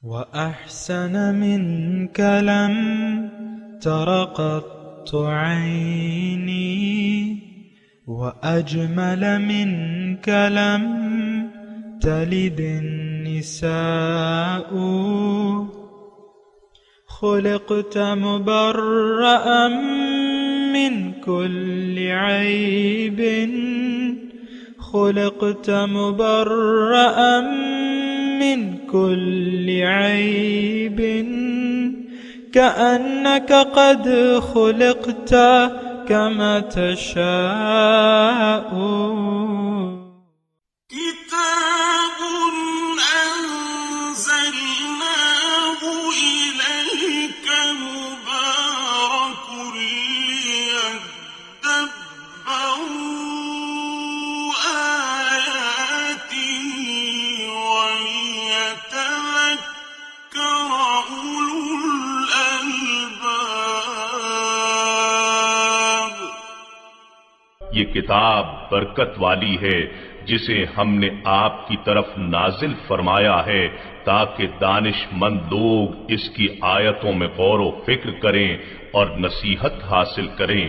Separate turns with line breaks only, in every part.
وأحسن منك لم تر قط عيني وأجمل منك لم تلد النساء خلقت مبرأ من كل عيب خلقت مبرأ من كل عيب كأنك قد خلقت كما تشاء
كتاب أنزلناه إليك مبارك ليدبروا آياته وليتذكر أولو الألباب.
یہ کتاب برکت والی ہے جسے ہم نے آپ کی طرف نازل فرمایا ہے تاکہ دانش مند لوگ اس کی آیتوں میں غور و فکر کریں اور نصیحت حاصل کریں.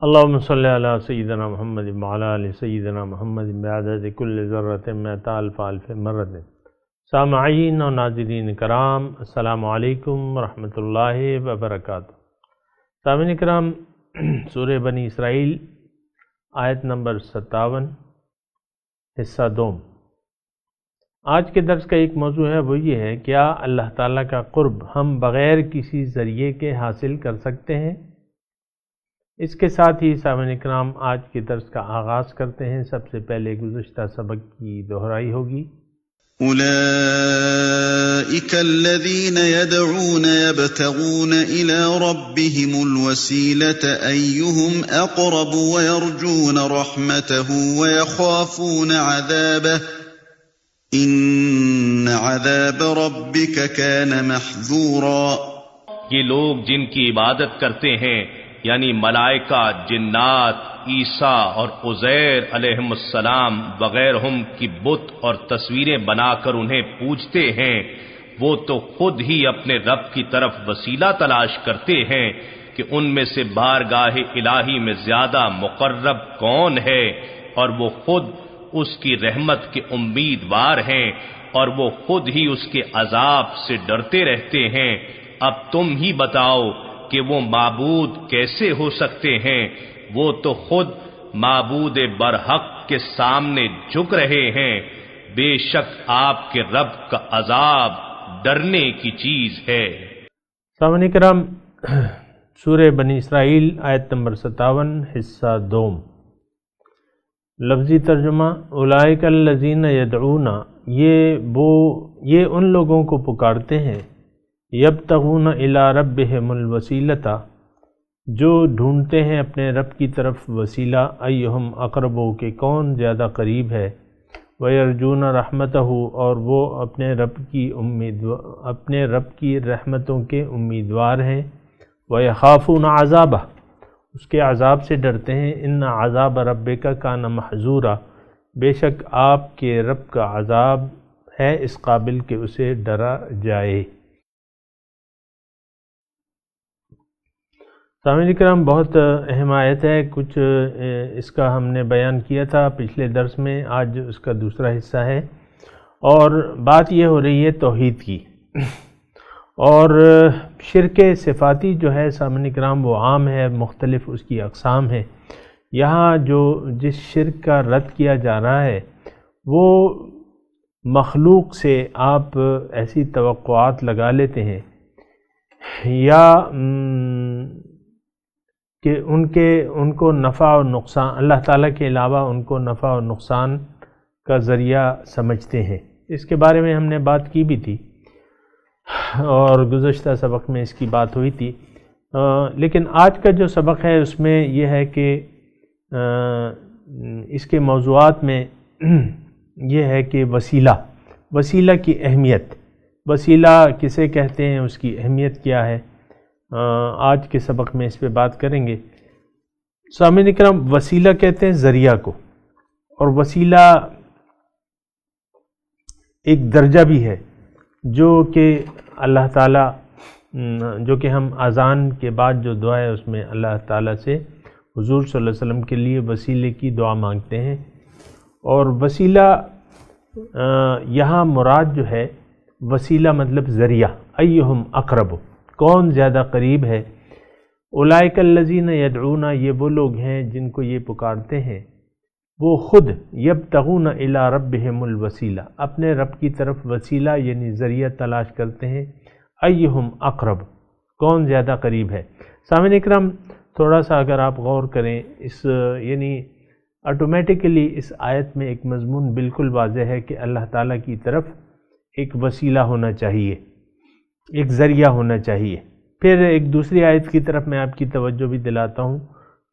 اللہم صلی علی سیدنا محمد وعلی آل سیدنا محمد بعدد کل ذرۃ مئۃ الف الف مرۃ. سامعین و ناظرین کرام، السلام علیکم ورحمۃ اللہ وبرکاتہ. سامعین کرام، سورہ بنی اسرائیل آیت نمبر 57 حصہ دوم. آج کے درس کا ایک موضوع ہے، وہ یہ ہے کیا اللہ تعالیٰ کا قرب ہم بغیر کسی ذریعے کے حاصل کر سکتے ہیں؟ اس کے ساتھ ہی سامعین اکرام آج کے درس کا آغاز کرتے ہیں. سب سے پہلے گزشتہ سبق کی دہرائی ہوگی.
أولئك الذين يدعون يبتغون إلى ربهم الوسيلة أيهم أقرب ويرجون رحمته ويخافون عذابه إن عذاب ربك كان محذورا.
یہ لوگ جن کی عبادت کرتے ہیں یعنی ملائکہ، جنات، عیسیٰ اور عزیر علیہم السلام وغیرہم کی بت اور تصویریں بنا کر انہیں پوجتے ہیں، وہ تو خود ہی اپنے رب کی طرف وسیلہ تلاش کرتے ہیں کہ ان میں سے بارگاہ الہی میں زیادہ مقرب کون ہے، اور وہ خود اس کی رحمت کے امیدوار ہیں اور وہ خود ہی اس کے عذاب سے ڈرتے رہتے ہیں. اب تم ہی بتاؤ کہ وہ معبود کیسے ہو سکتے ہیں؟ وہ تو خود معبود برحق کے سامنے جھک رہے ہیں. بے شک آپ کے رب کا عذاب ڈرنے کی چیز ہے.
سامعین کرام، سورہ بنی اسرائیل آیت نمبر 57 حصہ دوم. لفظی ترجمہ اولئک الذین یدعون، یہ ان لوگوں کو پکارتے ہیں، یبتغون الی ربہم الوسیلۃ، جو ڈھونڈتے ہیں اپنے رب کی طرف وسیلہ، ایہم اقرب، کہ کون زیادہ قریب ہے، ویرجون رحمتہ، اور وہ اپنے رب کی رحمتوں کے امیدوار ہیں، ویخافون عذابہ، اس کے عذاب سے ڈرتے ہیں، ان عذاب ربک کان محذورا، بے شک آپ کے رب کا عذاب ہے اس قابل کہ اسے ڈرا جائے. سامعین کرام، بہت اہم آیت ہے. کچھ اس کا ہم نے بیان کیا تھا پچھلے درس میں، آج اس کا دوسرا حصہ ہے، اور بات یہ ہو رہی ہے توحید کی. اور شرک صفاتی جو ہے سامعین کرام وہ عام ہے، مختلف اس کی اقسام ہیں. یہاں جس شرک کا رد کیا جا رہا ہے وہ مخلوق سے آپ ایسی توقعات لگا لیتے ہیں یا کہ ان کو نفع و نقصان، اللہ تعالیٰ کے علاوہ ان کو نفع و نقصان کا ذریعہ سمجھتے ہیں. اس کے بارے میں ہم نے بات کی بھی تھی اور گزشتہ سبق میں اس کی بات ہوئی تھی. لیکن آج کا جو سبق ہے اس میں یہ ہے کہ اس کے موضوعات میں یہ ہے کہ وسیلہ کی اہمیت، وسیلہ کسے کہتے ہیں، اس کی اہمیت کیا ہے. آج کے سبق میں اس پہ بات کریں گے. سامعین اکرام، وسیلہ کہتے ہیں ذریعہ کو، اور وسیلہ ایک درجہ بھی ہے جو کہ اللہ تعالیٰ جو کہ ہم اذان کے بعد جو دعا ہے اس میں اللہ تعالیٰ سے حضور صلی اللہ علیہ وسلم کے لیے وسیلے کی دعا مانگتے ہیں. اور وسیلہ یہاں مراد جو ہے وسیلہ مطلب ذریعہ، ایہم اقرب، کون زیادہ قریب ہے. اولئک الذین یدعون، یہ وہ لوگ ہیں جن کو یہ پکارتے ہیں وہ خود یبتغون الی ربہم الوسیلہ، اپنے رب کی طرف وسیلہ یعنی ذریعہ تلاش کرتے ہیں. ایہم اقرب، کون زیادہ قریب ہے. سامعین اکرام، تھوڑا سا اگر آپ غور کریں اس یعنی آٹومیٹکلی اس آیت میں ایک مضمون بالکل واضح ہے کہ اللہ تعالیٰ کی طرف ایک وسیلہ ہونا چاہیے، ایک ذریعہ ہونا چاہیے. پھر ایک دوسری آیت کی طرف میں آپ کی توجہ بھی دلاتا ہوں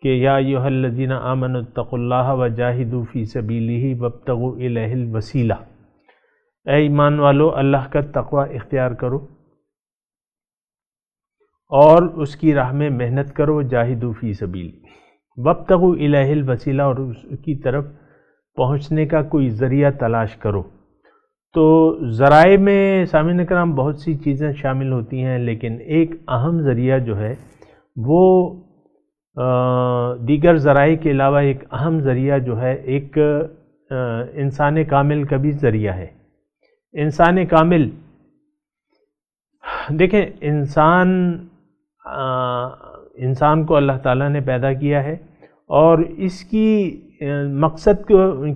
کہ یا ایھا الذین آمنوا اتقوا اللہ وجاہدوا فی سبیلہ وابتغوا الیہ الوسیلہ، اے ایمان والو اللہ کا تقوی اختیار کرو اور اس کی راہ میں محنت کرو، جاہدوا فی سبیل، وابتغوا الیہ الوسیلہ، اور اس کی طرف پہنچنے کا کوئی ذریعہ تلاش کرو. تو ذرائع میں سامعین اکرام بہت سی چیزیں شامل ہوتی ہیں، لیکن ایک اہم ذریعہ جو ہے وہ دیگر ذرائع کے علاوہ ایک اہم ذریعہ جو ہے ایک انسان کامل کا بھی ذریعہ ہے. انسان کامل، دیکھیں انسان کو اللہ تعالیٰ نے پیدا کیا ہے اور اس کی مقصد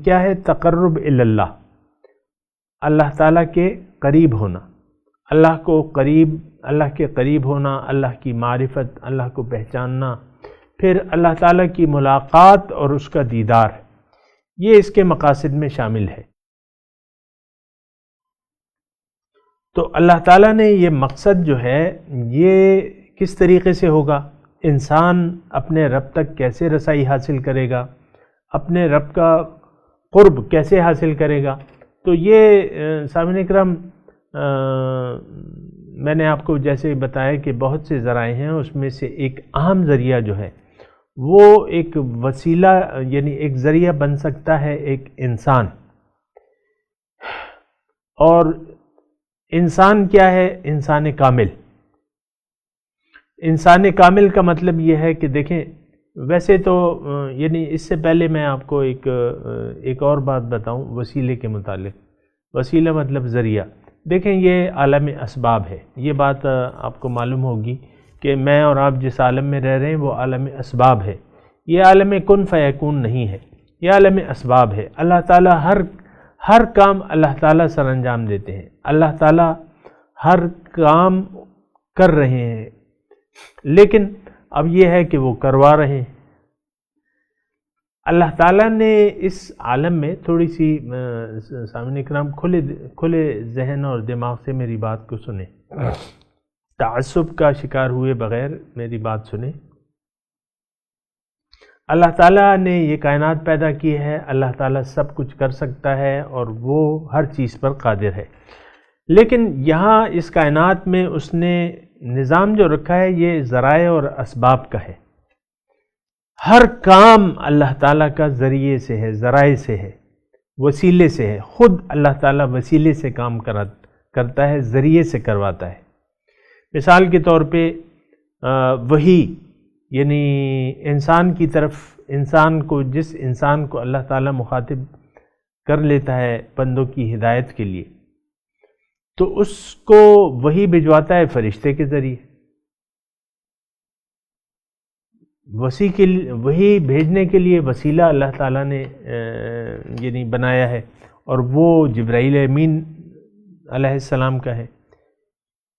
کیا ہے؟ تقرب الی اللہ، اللہ تعالیٰ کے قریب ہونا، اللہ کے قریب ہونا، اللہ کی معرفت، اللہ کو پہچاننا، پھر اللہ تعالیٰ کی ملاقات اور اس کا دیدار، یہ اس کے مقاصد میں شامل ہے. تو اللہ تعالیٰ نے یہ مقصد جو ہے یہ کس طریقے سے ہوگا، انسان اپنے رب تک کیسے رسائی حاصل کرے گا، اپنے رب کا قرب کیسے حاصل کرے گا. تو یہ سامعین اکرام میں نے آپ کو جیسے بتایا کہ بہت سے ذرائع ہیں، اس میں سے ایک اہم ذریعہ جو ہے وہ ایک وسیلہ یعنی ایک ذریعہ بن سکتا ہے ایک انسان. اور انسان کیا ہے؟ انسان کامل. انسان کامل کا مطلب یہ ہے کہ دیکھیں ویسے تو یعنی اس سے پہلے میں آپ کو ایک اور بات بتاؤں وسیلے کے متعلق. وسیلہ مطلب ذریعہ. دیکھیں یہ عالم اسباب ہے، یہ بات آپ کو معلوم ہوگی کہ میں اور آپ جس عالم میں رہ رہے ہیں وہ عالم اسباب ہے. یہ عالم کن فیکون نہیں ہے، یہ عالم اسباب ہے. اللہ تعالیٰ ہر کام اللہ تعالیٰ سر انجام دیتے ہیں، اللہ تعالیٰ ہر کام کر رہے ہیں، لیکن اب یہ ہے کہ وہ کروا رہے ہیں. اللہ تعالیٰ نے اس عالم میں تھوڑی سی سامعین اکرام کھلے ذہن اور دماغ سے میری بات کو سنیں، تعصب کا شکار ہوئے بغیر میری بات سنیں. اللہ تعالیٰ نے یہ کائنات پیدا کی ہے، اللہ تعالیٰ سب کچھ کر سکتا ہے اور وہ ہر چیز پر قادر ہے، لیکن یہاں اس کائنات میں اس نے نظام جو رکھا ہے یہ ذرائع اور اسباب کا ہے. ہر کام اللہ تعالیٰ کا ذریعے سے ہے، ذرائع سے ہے، وسیلے سے ہے. خود اللہ تعالیٰ وسیلے سے کام کرتا ہے، ذریعے سے کرواتا ہے. مثال کے طور پہ وحی یعنی انسان کی طرف جس انسان کو اللہ تعالیٰ مخاطب کر لیتا ہے بندوں کی ہدایت کے لیے، تو اس کو وحی بھجواتا ہے فرشتے کے ذریعے. وحی بھیجنے کے لیے وسیلہ اللہ تعالیٰ نے یعنی بنایا ہے اور وہ جبرائیل امین علیہ السلام کا ہے.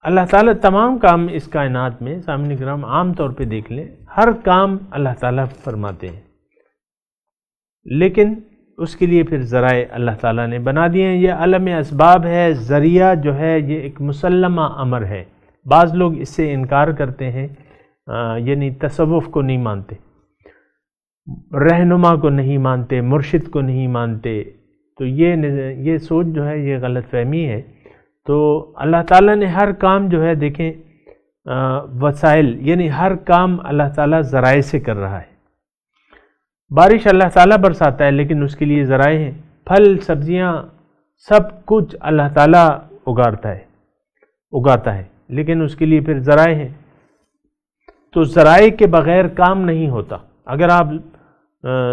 اللہ تعالیٰ تمام کام اس کائنات میں سامعین کرام عام طور پہ دیکھ لیں، ہر کام اللہ تعالیٰ فرماتے ہیں، لیکن اس کے لیے پھر ذرائع اللہ تعالیٰ نے بنا دیے ہیں. یہ عالم اسباب ہے. ذریعہ جو ہے یہ ایک مسلمہ امر ہے. بعض لوگ اس سے انکار کرتے ہیں، یعنی تصوف کو نہیں مانتے، رہنما کو نہیں مانتے، مرشد کو نہیں مانتے. تو یہ سوچ جو ہے یہ غلط فہمی ہے. تو اللہ تعالیٰ نے ہر کام جو ہے دیکھیں وسائل یعنی ہر کام اللہ تعالیٰ ذرائع سے کر رہا ہے. بارش اللہ تعالیٰ برساتا ہے لیکن اس کے لیے ذرائع ہیں. پھل سبزیاں سب کچھ اللہ تعالیٰ اگارتا ہے. اگاتا ہے، لیکن اس کے لیے پھر ذرائع ہیں، تو ذرائع کے بغیر کام نہیں ہوتا۔ اگر آپ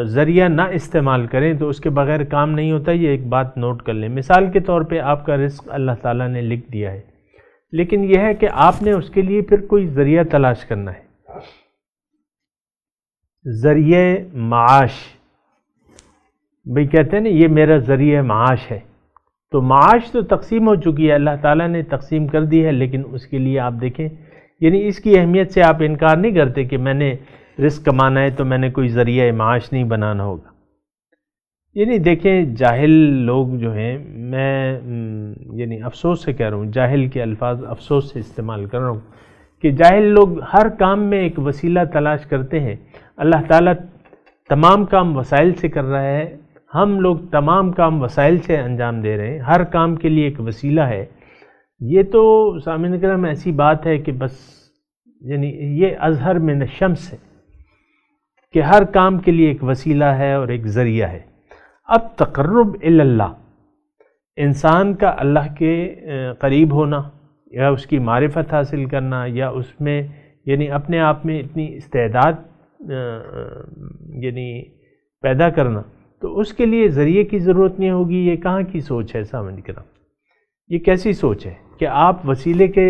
ذریعہ نہ استعمال کریں تو اس کے بغیر کام نہیں ہوتا۔ یہ ایک بات نوٹ کر لیں۔ مثال کے طور پہ آپ کا رزق اللہ تعالیٰ نے لکھ دیا ہے، لیکن یہ ہے کہ آپ نے اس کے لیے پھر کوئی ذریعہ تلاش کرنا ہے، ذریعہ معاش۔ بھئی کہتے ہیں نا یہ میرا ذریعہ معاش ہے، تو معاش تو تقسیم ہو چکی ہے، اللہ تعالیٰ نے تقسیم کر دی ہے، لیکن اس کے لیے آپ دیکھیں، یعنی اس کی اہمیت سے آپ انکار نہیں کرتے کہ میں نے رزق کمانا ہے تو میں نے کوئی ذریعہ معاش نہیں بنانا ہوگا۔ یعنی دیکھیں جاہل لوگ جو ہیں، میں یعنی افسوس سے کہہ رہا ہوں، جاہل کے الفاظ افسوس سے استعمال کر رہا ہوں کہ جاہل لوگ ہر کام میں ایک وسیلہ تلاش کرتے ہیں۔ اللہ تعالیٰ تمام کام وسائل سے کر رہا ہے، ہم لوگ تمام کام وسائل سے انجام دے رہے ہیں، ہر کام کے لیے ایک وسیلہ ہے۔ یہ تو سامعین کرام ایسی بات ہے کہ بس یعنی یہ اظہر من الشمس ہے کہ ہر کام کے لیے ایک وسیلہ ہے اور ایک ذریعہ ہے۔ اب تقرب الی اللہ، انسان کا اللہ کے قریب ہونا یا اس کی معرفت حاصل کرنا یا اس میں یعنی اپنے آپ میں اتنی استعداد یعنی پیدا کرنا، تو اس کے لیے ذریعے کی ضرورت نہیں ہوگی۔ یہ کہاں کی سوچ ہے سامعین کرام؟ یہ کیسی سوچ ہے کہ آپ وسیلے کے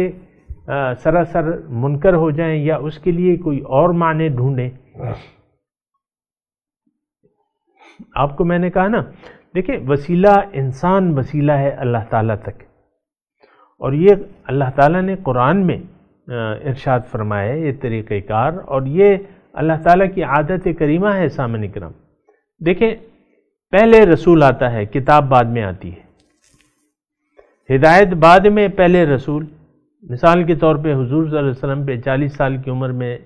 سراسر منکر ہو جائیں یا اس کے لیے کوئی اور معنی ڈھونڈیں؟ آپ کو میں نے کہا نا، دیکھیں وسیلہ انسان وسیلہ ہے اللہ تعالیٰ تک، اور یہ اللہ تعالیٰ نے قرآن میں ارشاد فرمایا ہے یہ طریقہ کار، اور یہ اللہ تعالیٰ کی عادت کریمہ ہے سامعین کرام۔ دیکھیں پہلے رسول آتا ہے، کتاب بعد میں آتی ہے، ہدایت بعد میں، پہلے رسول۔ مثال کے طور پہ حضور صلی اللہ علیہ وسلم پہ 40 سال کی عمر میں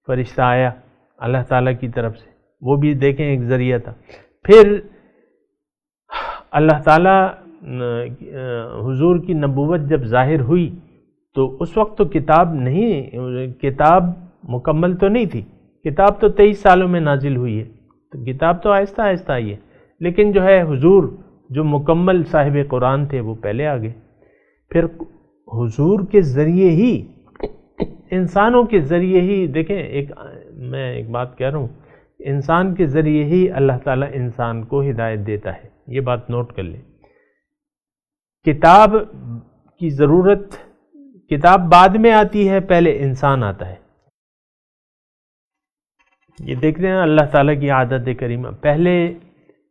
فرشتہ آیا اللہ تعالیٰ کی طرف سے، وہ بھی دیکھیں ایک ذریعہ تھا۔ پھر اللہ تعالیٰ حضور کی نبوت جب ظاہر ہوئی تو اس وقت تو کتاب نہیں، کتاب مکمل تو نہیں تھی، کتاب تو 23 سالوں میں نازل ہوئی ہے، تو کتاب تو آہستہ آہستہ آئی ہے، لیکن جو ہے حضور جو مکمل صاحب قرآن تھے وہ پہلے آ گئے۔ پھر حضور کے ذریعے ہی، انسانوں کے ذریعے ہی، دیکھیں میں ایک بات کہہ رہا ہوں، انسان کے ذریعے ہی اللہ تعالیٰ انسان کو ہدایت دیتا ہے، یہ بات نوٹ کر لیں۔ کتاب کی ضرورت، کتاب بعد میں آتی ہے، پہلے انسان آتا ہے۔ یہ دیکھتے ہیں اللہ تعالیٰ کی عادت کریمہ، پہلے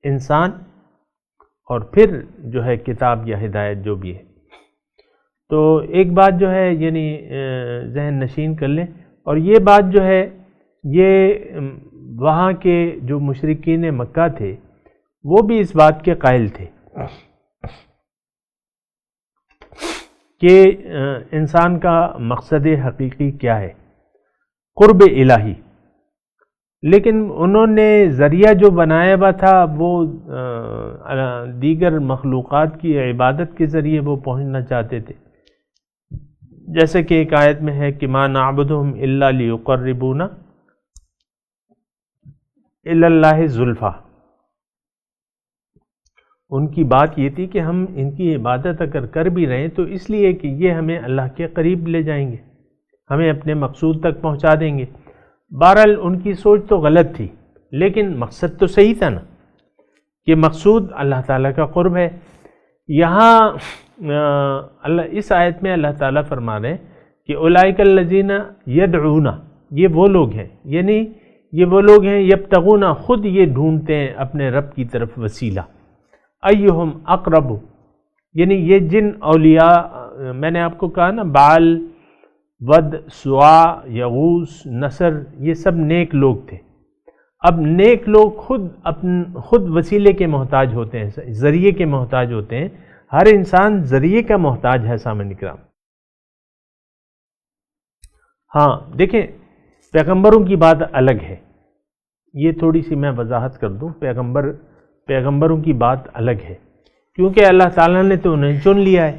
انسان اور پھر جو ہے کتاب یا ہدایت جو بھی ہے۔ تو ایک بات جو ہے یعنی ذہن نشین کر لیں، اور یہ بات جو ہے یہ وہاں کے جو مشرکین مکہ تھے وہ بھی اس بات کے قائل تھے کہ انسان کا مقصد حقیقی کیا ہے، قرب الہی، لیکن انہوں نے ذریعہ جو بنایا ہوا تھا وہ دیگر مخلوقات کی عبادت کے ذریعے وہ پہنچنا چاہتے تھے، جیسے کہ ایک آیت میں ہے کہ ما نعبدہم الا لیقربونا الی اللہ زلفیٰ۔ ان کی بات یہ تھی کہ ہم ان کی عبادت اگر کر بھی رہے ہیں تو اس لیے کہ یہ ہمیں اللہ کے قریب لے جائیں گے، ہمیں اپنے مقصود تک پہنچا دیں گے۔ بہرحال ان کی سوچ تو غلط تھی، لیکن مقصد تو صحیح تھا نا، کہ مقصود اللہ تعالیٰ کا قرب ہے۔ یہاں اس آیت میں اللہ تعالیٰ فرما رہے ہیں کہ اولئک الذین یدعون، یہ وہ لوگ ہیں، یعنی یہ وہ لوگ ہیں یبتغون، خود یہ ڈھونڈتے ہیں اپنے رب کی طرف وسیلہ، ایہم اقرب، یعنی یہ جن اولیاء میں نے آپ کو کہا نا، بعل، ود، سوا، یغوث، نصر، یہ سب نیک لوگ تھے۔ اب نیک لوگ خود وسیلے کے محتاج ہوتے ہیں، ذریعے کے محتاج ہوتے ہیں، ہر انسان ذریعے کا محتاج ہے سامعین کرام۔ ہاں دیکھیں پیغمبروں کی بات الگ ہے، یہ تھوڑی سی میں وضاحت کر دوں، پیغمبروں کی بات الگ ہے، کیونکہ اللہ تعالیٰ نے تو انہیں چن لیا ہے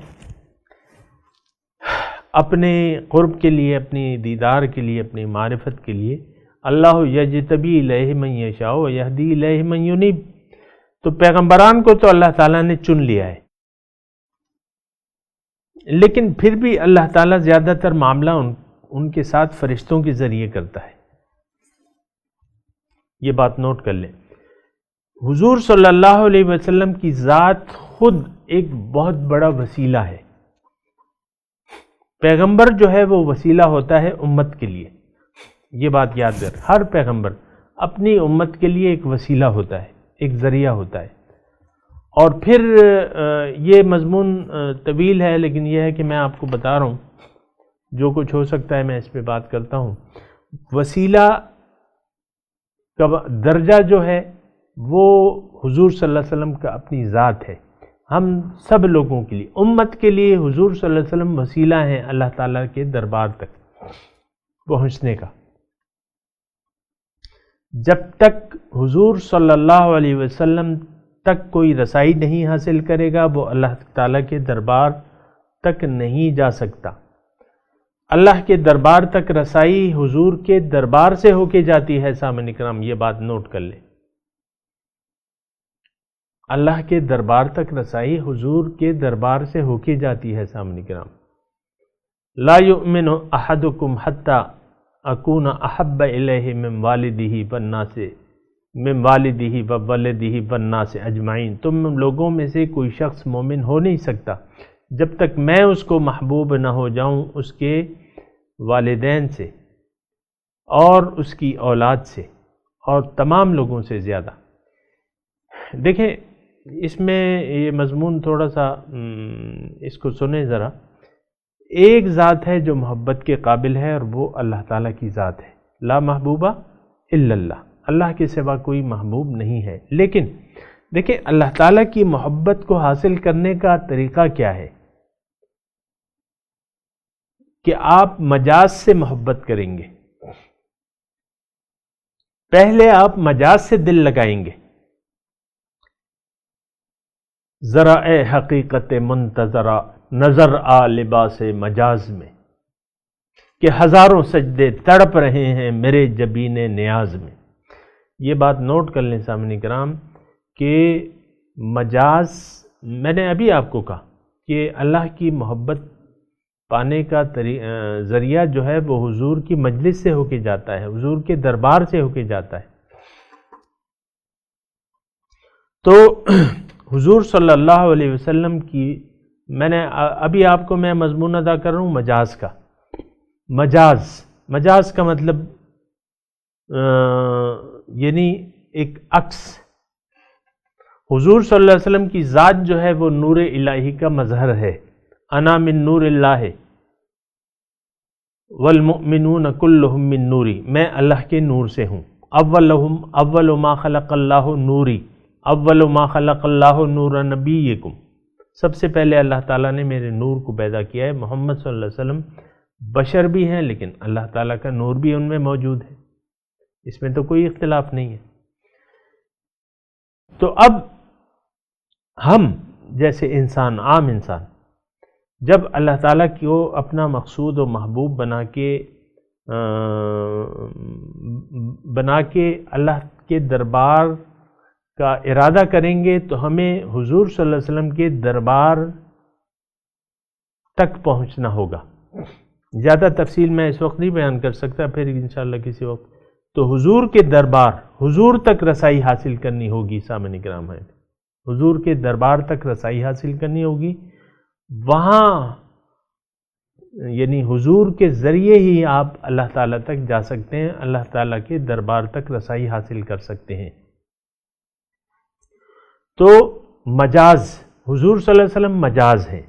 اپنے قرب کے لیے، اپنی دیدار کے لیے، اپنی معرفت کے لیے۔ اللہ یجتبی الیہ من یشاء ویہدی الیہ من ینیب، تو پیغمبران کو تو اللہ تعالیٰ نے چن لیا ہے، لیکن پھر بھی اللہ تعالیٰ زیادہ تر معاملہ ان کے ساتھ فرشتوں کے ذریعے کرتا ہے. یہ بات نوٹ کر لیں. حضور صلی اللہ علیہ وسلم کی ذات خود ایک بہت بڑا وسیلہ ہے. پیغمبر جو ہے وہ وسیلہ ہوتا ہے امت کے لیے. یہ بات یاد کر، ہر پیغمبر اپنی امت کے لیے ایک وسیلہ ہوتا ہے، ایک ذریعہ ہوتا ہے. اور پھر یہ مضمون طویل ہے، لیکن یہ ہے کہ میں آپ کو بتا رہا ہوں، جو کچھ ہو سکتا ہے میں اس پہ بات کرتا ہوں. وسیلہ کا درجہ جو ہے وہ حضور صلی اللہ علیہ وسلم کا اپنی ذات ہے. ہم سب لوگوں کے لیے، امت کے لیے حضور صلی اللہ علیہ وسلم وسیلہ ہیں اللہ تعالیٰ کے دربار تک پہنچنے کا. جب تک حضور صلی اللہ علیہ وسلم تک کوئی رسائی نہیں حاصل کرے گا وہ اللہ تعالیٰ کے دربار تک نہیں جا سکتا. اللہ کے دربار تک رسائی حضور کے دربار سے ہو کے جاتی ہے. سامعین کرام یہ بات نوٹ کر لیں، اللہ کے دربار تک رسائی حضور کے دربار سے ہو کے جاتی ہے. سامعین کرام، لا یؤمن احدکم حتی اکون احب الیہ من والدہ والناس والناس اجمعین. تم لوگوں میں سے کوئی شخص مومن ہو نہیں سکتا جب تک میں اس کو محبوب نہ ہو جاؤں اس کے والدین سے اور اس کی اولاد سے اور تمام لوگوں سے زیادہ. دیکھیں اس میں یہ مضمون تھوڑا سا اس کو سنیں ذرا. ایک ذات ہے جو محبت کے قابل ہے اور وہ اللہ تعالیٰ کی ذات ہے. لا محبوبہ الا اللہ، اللہ کے سوا کوئی محبوب نہیں ہے. لیکن دیکھیں اللہ تعالیٰ کی محبت کو حاصل کرنے کا طریقہ کیا ہے کہ آپ مجاز سے محبت کریں گے. پہلے آپ مجاز سے دل لگائیں گے. ذرا اے حقیقت منتظرہ نظر آ لباس مجاز میں کہ ہزاروں سجدے تڑپ رہے ہیں میرے جبین نیاز میں. یہ بات نوٹ کر لیں سامعین کرام کہ مجاز، میں نے ابھی آپ کو کہا کہ اللہ کی محبت پانے کا ذریعہ جو ہے وہ حضور کی مجلس سے ہو کے جاتا ہے، حضور کے دربار سے ہو کے جاتا ہے. تو حضور صلی اللہ علیہ وسلم کی میں نے ابھی آپ کو میں مضمون ادا کر رہا ہوں مجاز کا. مجاز کا مطلب یعنی ایک عکس. حضور صلی اللہ علیہ وسلم کی ذات جو ہے وہ نور الہی کا مظہر ہے. انا من نور اللہ والمؤمنون کلہم من نوری، میں اللہ کے نور سے ہوں. اول ما خلق اللہ نوری، اول ما خلق اللہ نور نبیکم. سب سے پہلے اللہ تعالیٰ نے میرے نور کو پیدا کیا ہے. محمد صلی اللہ علیہ وسلم بشر بھی ہیں لیکن اللہ تعالیٰ کا نور بھی ان میں موجود ہے، اس میں تو کوئی اختلاف نہیں ہے. تو اب ہم جیسے انسان، عام انسان، جب اللہ تعالیٰ کو اپنا مقصود و محبوب بنا کے اللہ کے دربار کا ارادہ کریں گے تو ہمیں حضور صلی اللہ علیہ وسلم کے دربار تک پہنچنا ہوگا. زیادہ تفصیل میں اس وقت نہیں بیان کر سکتا، پھر انشاءاللہ کسی وقت. تو حضور کے دربار، حضور تک رسائی حاصل کرنی ہوگی. سامعین کرام ہے، حضور کے دربار تک رسائی حاصل کرنی ہوگی. وہاں یعنی حضور کے ذریعے ہی آپ اللہ تعالیٰ تک جا سکتے ہیں، اللہ تعالیٰ کے دربار تک رسائی حاصل کر سکتے ہیں. تو مجاز، حضور صلی اللہ علیہ وسلم مجاز ہیں.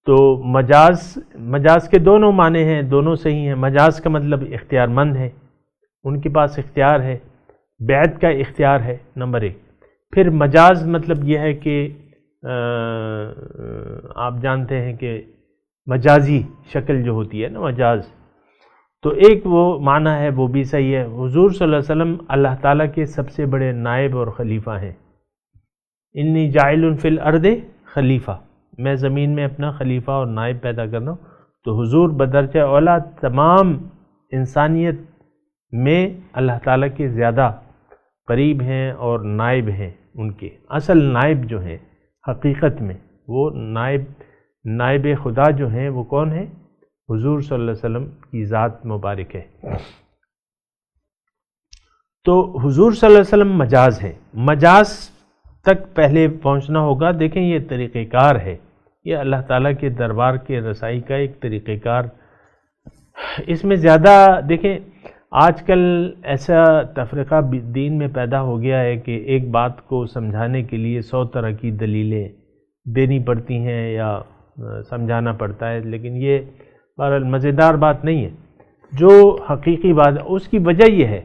تو مجاز کے دونوں معنی ہیں، دونوں صحیح ہیں. مجاز کا مطلب اختیار مند ہے، ان کے پاس اختیار ہے، بیعت کا اختیار ہے، نمبر ایک. پھر مجاز مطلب یہ ہے کہ آپ جانتے ہیں کہ مجازی شکل جو ہوتی ہے نا مجاز، تو ایک وہ معنی ہے وہ بھی صحیح ہے. حضور صلی اللہ علیہ وسلم اللہ تعالیٰ کے سب سے بڑے نائب اور خلیفہ ہیں. انی جاعل فی الارض خلیفہ، میں زمین میں اپنا خلیفہ اور نائب پیدا کر رہا ہوں. تو حضور بدرجہ اولیٰ تمام انسانیت میں اللہ تعالیٰ کے زیادہ قریب ہیں اور نائب ہیں. ان کے اصل نائب جو ہیں حقیقت میں وہ نائب نائب خدا جو ہیں وہ کون ہیں؟ حضور صلی اللہ علیہ وسلم کی ذات مبارک ہے۔ تو حضور صلی اللہ علیہ وسلم مجاز ہیں، مجاز تک پہلے پہنچنا ہوگا۔ دیکھیں یہ طریقہ کار ہے، یہ اللہ تعالیٰ کے دربار کے رسائی کا ایک طریقہ کار۔ اس میں زیادہ دیکھیں آج کل ایسا تفرقہ دین میں پیدا ہو گیا ہے کہ ایک بات کو سمجھانے کے لیے 100 طرح کی دلیلیں دینی پڑتی ہیں یا سمجھانا پڑتا ہے، لیکن یہ بہرحال مزیدار بات نہیں ہے۔ جو حقیقی بات ہے اس کی وجہ یہ ہے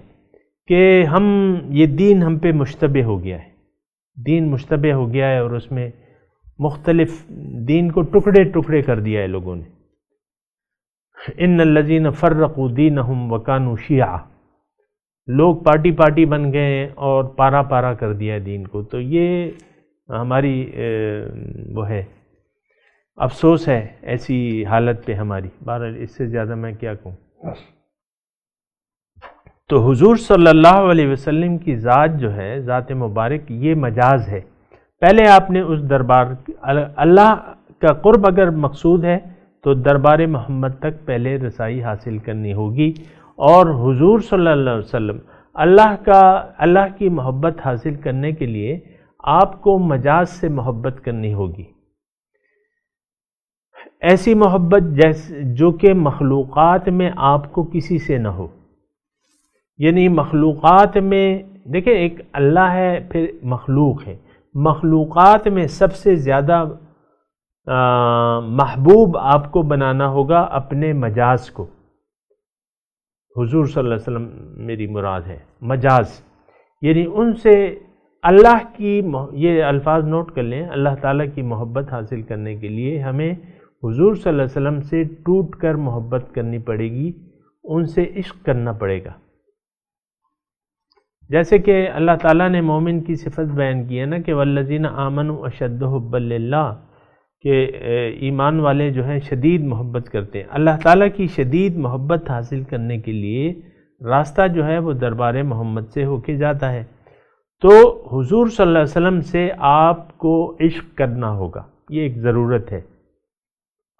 کہ یہ دین ہم پہ مشتبہ ہو گیا ہے، دین مشتبہ ہو گیا ہے، اور اس میں مختلف دین کو ٹکڑے ٹکڑے کر دیا ہے لوگوں نے۔ ان الذین فرقوا دینہم وکانوا شیعا، لوگ پارٹی پارٹی بن گئے ہیں اور پارا پارا کر دیا ہے دین کو۔ تو یہ ہماری وہ ہے، افسوس ہے ایسی حالت پہ ہماری۔ بہرحال اس سے زیادہ میں کیا کہوں۔ تو حضور صلی اللہ علیہ وسلم کی ذات جو ہے، ذات مبارک، یہ مجاز ہے۔ پہلے آپ نے اس دربار، اللہ کا قرب اگر مقصود ہے تو دربار محمد تک پہلے رسائی حاصل کرنی ہوگی، اور حضور صلی اللہ علیہ وسلم اللہ کی محبت حاصل کرنے کے لیے آپ کو مجاز سے محبت کرنی ہوگی، ایسی محبت جو کہ مخلوقات میں آپ کو کسی سے نہ ہو۔ یعنی مخلوقات میں دیکھیں ایک اللہ ہے، پھر مخلوق ہے، مخلوقات میں سب سے زیادہ محبوب آپ کو بنانا ہوگا اپنے مجاز کو۔ حضور صلی اللہ علیہ وسلم میری مراد ہے مجاز، یعنی ان سے اللہ کی یہ الفاظ نوٹ کر لیں، اللہ تعالیٰ کی محبت حاصل کرنے کے لیے ہمیں حضور صلی اللہ علیہ وسلم سے ٹوٹ کر محبت کرنی پڑے گی، ان سے عشق کرنا پڑے گا۔ جیسے کہ اللہ تعالیٰ نے مومن کی صفت بیان کی ہے نا کہ والذین آمنوا اشد حبا للہ، کہ ایمان والے جو ہیں شدید محبت کرتے ہیں۔ اللہ تعالیٰ کی شدید محبت حاصل کرنے کے لیے راستہ جو ہے وہ دربار محمد سے ہو کے جاتا ہے۔ تو حضور صلی اللہ علیہ وسلم سے آپ کو عشق کرنا ہوگا، یہ ایک ضرورت ہے،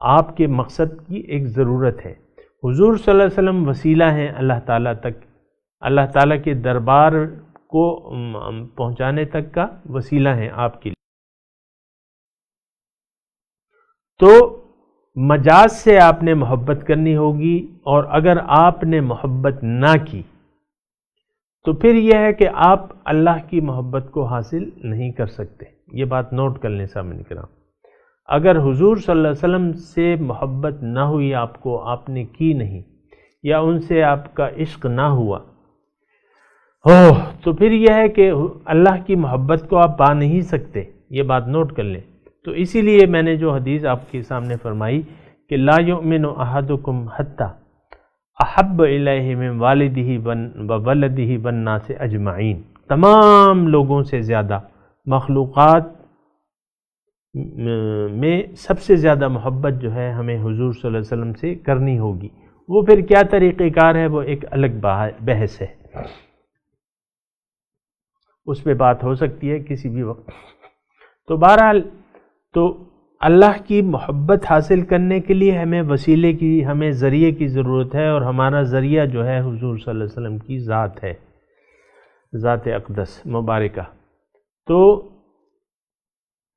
آپ کے مقصد کی ایک ضرورت ہے۔ حضور صلی اللہ علیہ وسلم وسیلہ ہیں اللہ تعالیٰ تک، اللہ تعالیٰ کے دربار کو پہنچانے تک کا وسیلہ ہیں آپ کے لیے۔ تو مجاز سے آپ نے محبت کرنی ہوگی، اور اگر آپ نے محبت نہ کی تو پھر یہ ہے کہ آپ اللہ کی محبت کو حاصل نہیں کر سکتے۔ یہ بات نوٹ کر لیں سامنے کرام، اگر حضور صلی اللہ علیہ وسلم سے محبت نہ ہوئی آپ کو، آپ نے کی نہیں، یا ان سے آپ کا عشق نہ ہوا تو پھر یہ ہے کہ اللہ کی محبت کو آپ پا نہیں سکتے، یہ بات نوٹ کر لیں۔ تو اسی لیے میں نے جو حدیث آپ کے سامنے فرمائی کہ لا یؤمن احدکم حتی احب الیہ من والدہ وولدہ والناس اجمعین، تمام لوگوں سے زیادہ، مخلوقات میں سب سے زیادہ محبت جو ہے ہمیں حضور صلی اللہ علیہ وسلم سے کرنی ہوگی۔ وہ پھر کیا طریقہ کار ہے وہ ایک الگ بحث ہے، اس پہ بات ہو سکتی ہے کسی بھی وقت۔ تو بہرحال تو اللہ کی محبت حاصل کرنے کے لیے ہمیں وسیلے کی، ہمیں ذریعے کی ضرورت ہے، اور ہمارا ذریعہ جو ہے حضور صلی اللہ علیہ وسلم کی ذات ہے، ذات اقدس مبارکہ۔ تو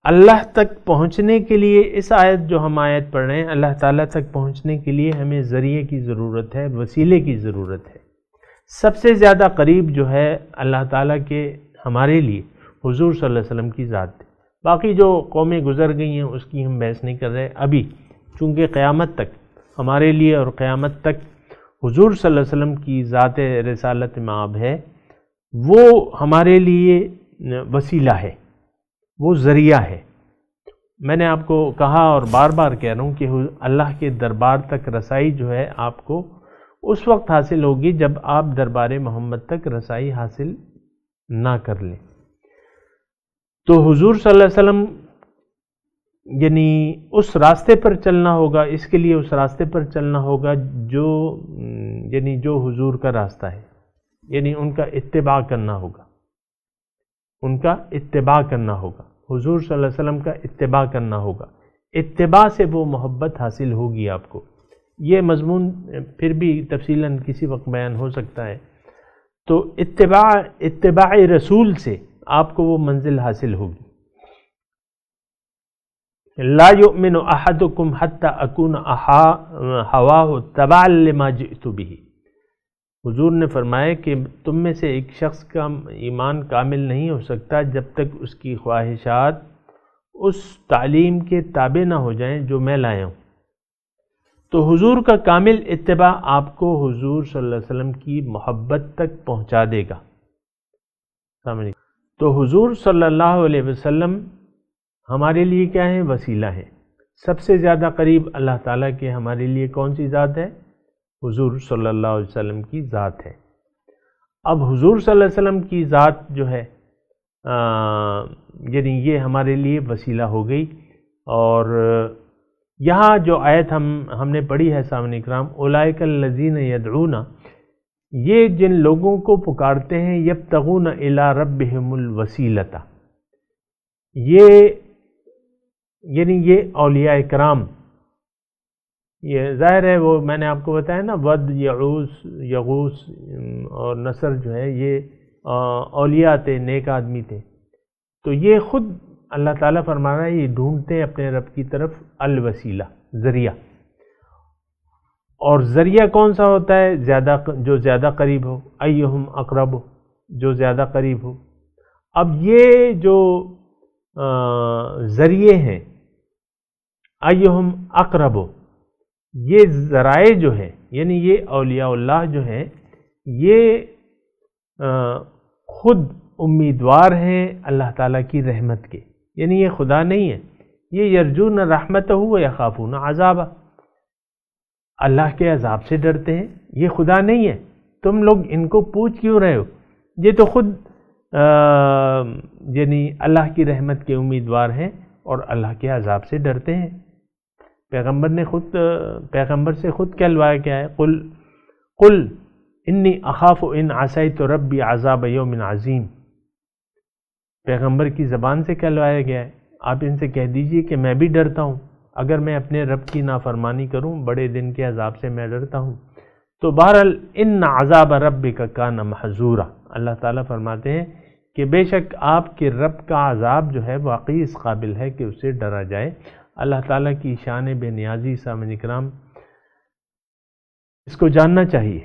اللہ تک پہنچنے کے لیے اس آیت جو ہم آیت پڑھ رہے ہیں، اللہ تعالیٰ تک پہنچنے کے لیے ہمیں ذریعے کی ضرورت ہے، وسیلے کی ضرورت ہے۔ سب سے زیادہ قریب جو ہے اللہ تعالیٰ کے ہمارے لیے حضور صلی اللہ علیہ وسلم کی ذات ہے۔ باقی جو قومیں گزر گئی ہیں اس کی ہم بحث نہیں کر رہے ابھی، چونکہ قیامت تک ہمارے لیے اور قیامت تک حضور صلی اللہ علیہ وسلم کی ذات رسالت مآب ہے، وہ ہمارے لیے وسیلہ ہے، وہ ذریعہ ہے۔ میں نے آپ کو کہا اور بار بار کہہ رہا ہوں کہ اللہ کے دربار تک رسائی جو ہے آپ کو اس وقت حاصل ہوگی جب آپ دربار محمد تک رسائی حاصل نہ کر لیں۔ تو حضور صلی اللہ علیہ وسلم یعنی اس راستے پر چلنا ہوگا، اس کے لیے اس راستے پر چلنا ہوگا جو حضور کا راستہ ہے، یعنی ان کا اتباع کرنا ہوگا، ان کا اتباع کرنا ہوگا، حضور صلی اللہ علیہ وسلم کا اتباع کرنا ہوگا۔ اتباع سے وہ محبت حاصل ہوگی آپ کو. یہ مضمون پھر بھی تفصیلاً کسی وقت بیان ہو سکتا ہے. تو اتباع رسول سے آپ کو وہ منزل حاصل ہوگی. لا یؤمن احدکم حتی اکون ہواہ تبعا لما جئت بہ. حضور نے فرمایا کہ تم میں سے ایک شخص کا ایمان کامل نہیں ہو سکتا جب تک اس کی خواہشات اس تعلیم کے تابع نہ ہو جائیں جو میں لایا ہوں. تو حضور کا کامل اتباع آپ کو حضور صلی اللہ علیہ وسلم کی محبت تک پہنچا دے گا. تو حضور صلی اللہ علیہ وسلم ہمارے لیے کیا ہے؟ وسیلہ ہے. سب سے زیادہ قریب اللہ تعالیٰ کے ہمارے لیے کون سی ذات ہے؟ حضور صلی اللہ علیہ وسلم کی ذات ہے. اب حضور صلی اللہ علیہ وسلم کی ذات جو ہے یعنی یہ ہمارے لیے وسیلہ ہو گئی. اور یہاں جو آیت ہم نے پڑھی ہے سامعین اکرام، اولئک الذین یدعون، یہ جن لوگوں کو پکارتے ہیں یبتغون الی ربہم الوسیلۃ، یعنی یہ اولیاء کرام، یہ ظاہر ہے وہ میں نے آپ کو بتایا نا، ود یغوث اور نصر جو ہے یہ اولیاء تھے، نیک آدمی تھے. تو یہ خود اللہ تعالیٰ فرما رہا ہے یہ ڈھونڈتے ہیں اپنے رب کی طرف الوسیلہ، ذریعہ. اور ذریعہ کون سا ہوتا ہے؟ جو زیادہ قریب ہو، ایہم اقرب ہو، جو زیادہ قریب ہو. اب یہ جو ذریعے ہیں ایہم اقرب ہو، یہ ذرائع جو ہیں یعنی یہ اولیاء اللہ جو ہیں یہ خود امیدوار ہیں اللہ تعالیٰ کی رحمت کے. یعنی یہ خدا نہیں ہے، یہ یرجون رحمتہ و یخافون عذابہ، اللہ کے عذاب سے ڈرتے ہیں. یہ خدا نہیں ہے. تم لوگ ان کو پوچھ کیوں رہے ہو؟ یہ تو خود یعنی اللہ کی رحمت کے امیدوار ہیں اور اللہ کے عذاب سے ڈرتے ہیں. پیغمبر سے خود کہلوایا کیا ہے؟ قل انی اخاف ان عصیت ربی عذاب یوم عظیم. پیغمبر کی زبان سے کہلوایا گیا ہے. آپ ان سے کہہ دیجئے کہ میں بھی ڈرتا ہوں، اگر میں اپنے رب کی نافرمانی کروں بڑے دن کے عذاب سے میں ڈرتا ہوں. تو بہرحال ان عذاب ربک کان محذورا، اللہ تعالیٰ فرماتے ہیں کہ بے شک آپ کے رب کا عذاب جو ہے واقعی اس قابل ہے کہ اسے ڈرا جائے. اللہ تعالیٰ کی شان بے نیازی سامعین اکرام اس کو جاننا چاہیے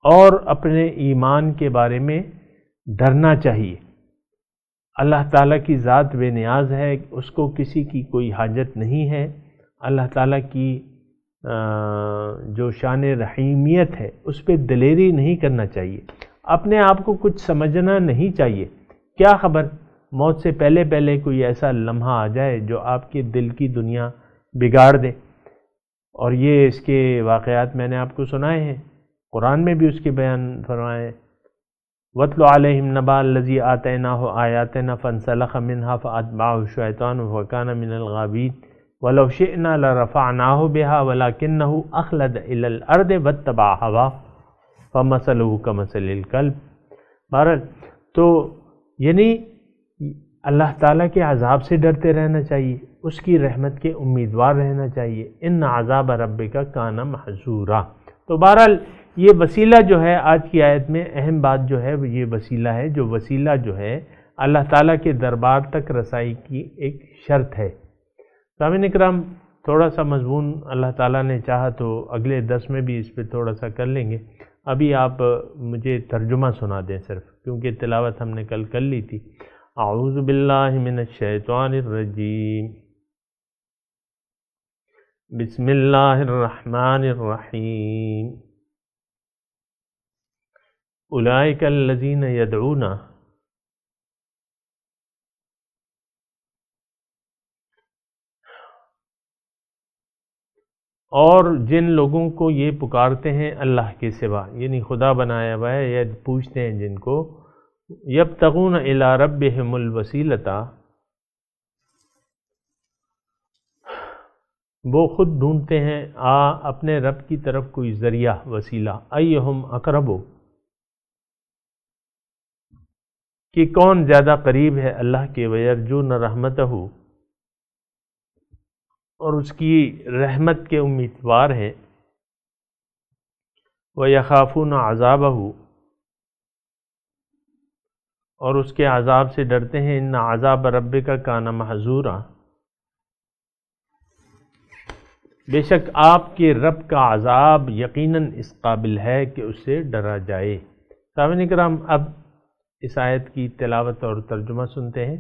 اور اپنے ایمان کے بارے میں ڈرنا چاہیے. اللہ تعالیٰ کی ذات بے نیاز ہے، اس کو کسی کی کوئی حاجت نہیں ہے. اللہ تعالیٰ کی جو شان رحیمیت ہے اس پہ دلیری نہیں کرنا چاہیے. اپنے آپ کو کچھ سمجھنا نہیں چاہیے. کیا خبر موت سے پہلے کوئی ایسا لمحہ آ جائے جو آپ کے دل کی دنیا بگاڑ دے. اور یہ اس کے واقعات میں نے آپ کو سنائے ہیں، قرآن میں بھی اس کے بیان فرمائے ہیں. وَاتْلُ عَلَيْهِمْ نَبَأَ الَّذِي آتَيْنَاهُ آيَاتِنَا فَانْسَلَخَ مِنْهَا فَأَتْبَعَهُ الشَّيْطَانُ فَكَانَ مِنَ الْغَاوِينَ وَلَوْ شِئْنَا لَرَفَعْنَاهُ بِهَا وَلَكِنَّهُ أَخْلَدَ إِلَى الْأَرْضِ وَاتَّبَعَ هَوَاهُ فَمَثَلُهُ كَمَثَلِ الْكَلْبِ. بہرحال تو یعنی اللہ تعالیٰ کے عذاب سے ڈرتے رہنا چاہیے، اس کی رحمت کے امیدوار رہنا چاہیے. ان عذاب ربک کان محذورا. تو بہرحال یہ وسیلہ جو ہے آج کی آیت میں اہم بات جو ہے یہ وسیلہ ہے، جو وسیلہ جو ہے اللہ تعالیٰ کے دربار تک رسائی کی ایک شرط ہے. سامعین اکرام تھوڑا سا مضمون اللہ تعالیٰ نے چاہا تو اگلے 10 میں بھی اس پہ تھوڑا سا کر لیں گے. ابھی آپ مجھے ترجمہ سنا دیں صرف، کیونکہ تلاوت ہم نے کل کر لی تھی. اعوذ باللہ من الشیطان الرجیم، بسم اللہ الرحمن الرحیم. اولئک الذین یدعون، اور جن لوگوں کو یہ پکارتے ہیں اللہ کے سوا، یعنی خدا بنایا ہوا ہے، یا پوچھتے ہیں جن کو، یبتغون الی ربہم الوسیلۃ، وہ خود ڈھونڈتے ہیں اپنے رب کی طرف کوئی ذریعہ، وسیلہ. ایہم اقرب، کہ کون زیادہ قریب ہے اللہ کے، ویرجون رحمتہ، اور اس کی رحمت کے امیدوار ہیں۔ وَيَخَافُونَ عَذَابَهُ، اور اس کے عذاب سے ڈرتے ہیں۔ إِنَّ عَذَابَ رَبِّكَ كَانَ مَحْذُورًا، بے شک آپ کے رب کا عذاب یقیناً اس قابل ہے کہ اس سے ڈرا جائے۔ سامعین کرام، اب اس آیت کی تلاوت اور ترجمہ سنتے ہیں۔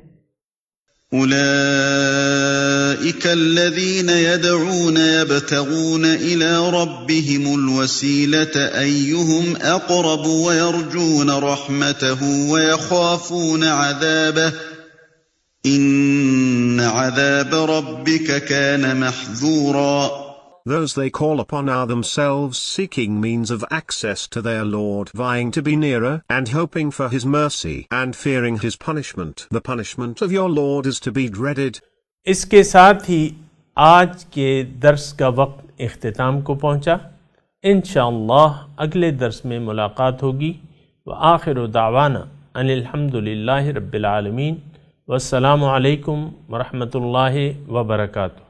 أولئك الذين يدعون يبتغون إلى ربهم الوسيلة أيهم أقرب ويرجون رحمته ويخافون عذابه إن عذاب ربك كان محذورا.
Those they call upon are themselves seeking means of access to their Lord, vying to be nearer, and hoping for His mercy, and fearing His punishment. The punishment of your Lord is to be dreaded.
اس کے ساتھ ہی آج کے درس کا وقت اختتام کو پہنچا۔ انشاءاللہ اگلے درس میں ملاقات ہوگی۔ وآخر دعوانا ان الحمدللہ رب العالمین، والسلام علیکم ورحمۃ اللہ وبرکاتہ۔